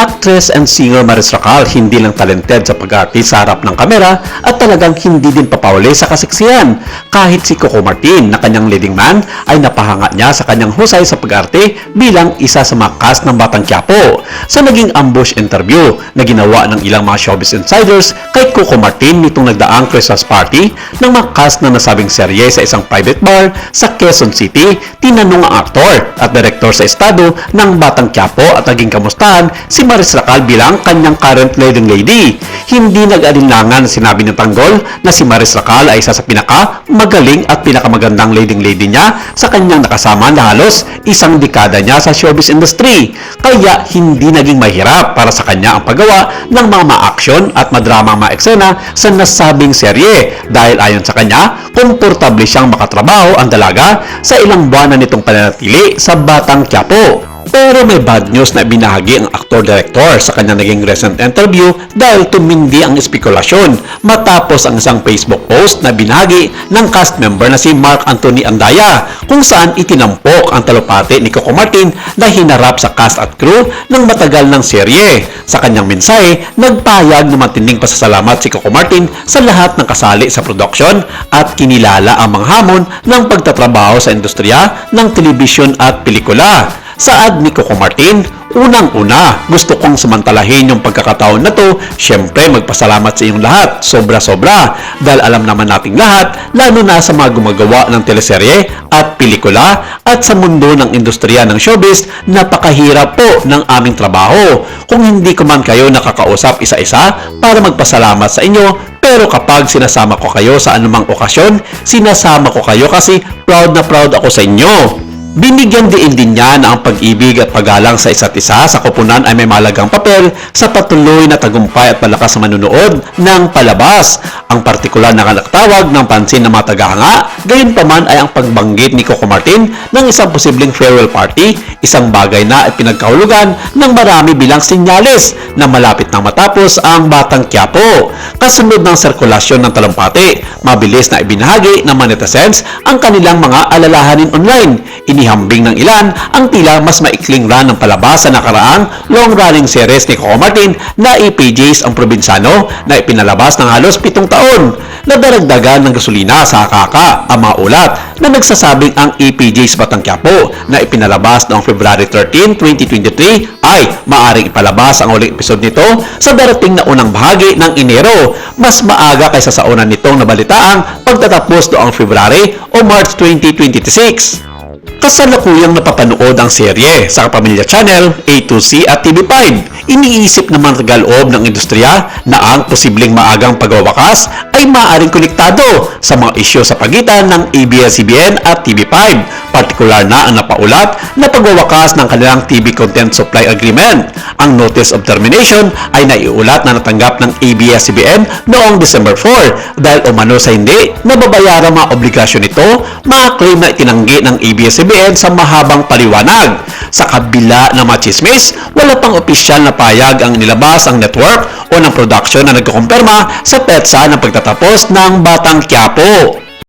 Actress and singer Maris Racal hindi lang talented sa pag-arte sa harap ng kamera at talagang hindi din papauli sa kasiksihan. Kahit si Coco Martin na kanyang leading man ay napahanga niya sa kanyang husay sa pag-arte bilang isa sa mga cast ng Batang Quiapo. Sa naging ambush interview na ginawa ng ilang mga showbiz insiders kay Coco Martin nitong nagdaang Christmas party ng mga cast na nasabing serye sa isang private bar sa Quezon City, tinanong ang aktor at direktor sa estado ng Batang Quiapo at naging kamustahan si Maris Racal bilang kanyang current leading lady. Hindi nag-alinlangan na sinabi ng tanggol na si Maris Racal ay isa sa pinaka-magaling at pinakamagandang leading lady niya sa kanyang nakasama na halos isang dekada niya sa showbiz industry. Kaya hindi naging mahirap para sa kanya ang paggawa ng mga ma-action at madramang mga eksena sa nasabing serye dahil ayon sa kanya, komportable siyang makatrabaho ang dalaga sa ilang buwan na nitong pananatili sa Batang Quiapo. Pero may bad news na binahagi ang aktor-director sa kanyang naging recent interview dahil tumindi ang espekulasyon matapos ang isang Facebook post na binahagi ng cast member na si Mark Anthony Andaya kung saan itinampok ang talupati ni Coco Martin na hinarap sa cast at crew ng matagal ng serye. Sa kanyang mensahe, nagpahayag ng matinding pasasalamat si Coco Martin sa lahat ng kasali sa production at kinilala ang mga hamon ng pagtatrabaho sa industriya ng telebisyon at pelikula. Saad ni Coco Martin, unang-una, gusto kong samantalahin yung pagkakataon na to, syempre magpasalamat sa inyong lahat, sobra-sobra, dahil alam naman nating lahat, lalo na sa mga gumagawa ng teleserye at pelikula at sa mundo ng industriya ng showbiz, napakahirap po ng aming trabaho. Kung hindi ko man kayo nakakausap isa-isa para magpasalamat sa inyo, pero kapag sinasama ko kayo sa anumang okasyon, sinasama ko kayo kasi proud na proud ako sa inyo. Binigyan din niya na ang pag-ibig at paggalang sa isa't isa sa koponan ay may malagang papel sa patuloy na tagumpay at malakas na manunood ng palabas. Ang partikular na kanatawag ng pansin ng mga tagahanga, gayon pa man ay ang pagbanggit ni Coco Martin ng isang posibleng farewell party, isang bagay na at pinagkahulugan ng marami bilang sinyales na malapit nang matapos ang Batang Quiapo. Kasunod ng sirkulasyon ng talumpati, mabilis na ibinahagi ng mga netizens ang kanilang mga alalahanin online. Inihambing ng ilan ang tila mas maikling run ng palabas sa nakaraang long-running series ni Coco Martin na EPJs ang Probinsano na ipinalabas ng halos 7 taon. Nadaragdagan ng gasolina sa hakaka ang mga ulat na nagsasabing ang EPJs Batang Quiapo na ipinalabas noong February 13, 2023 ay maaring ipalabas ang uling episode nito sa darating na unang bahagi ng Enero, mas maaga kaysa sa una nitong nabalitaang pagtatapos noong February o March 2026. Kasalukuyang napapanood ang serye sa Kapamilya Channel, A2C at TV5. Iniisip naman tagaloob ng industriya na ang posibleng maagang pagwawakas ay maaaring konektado sa mga isyu sa pagitan ng ABS-CBN at TV5. Partikular na ang napaulat na pagwawakas ng kanilang TV Content Supply Agreement. Ang Notice of Termination ay naiulat na natanggap ng ABS-CBN noong December 4 dahil umano sa hindi nababayaran mga obligasyon nito, mga claim na itinanggi ng ABS-CBN sa mahabang paliwanag. Sa kabila ng mga chismis, wala pang opisyal na payag ang nilabas ang network o ng production na nagkukumpirma sa petsa ng pagtatapos ng Batang Quiapo.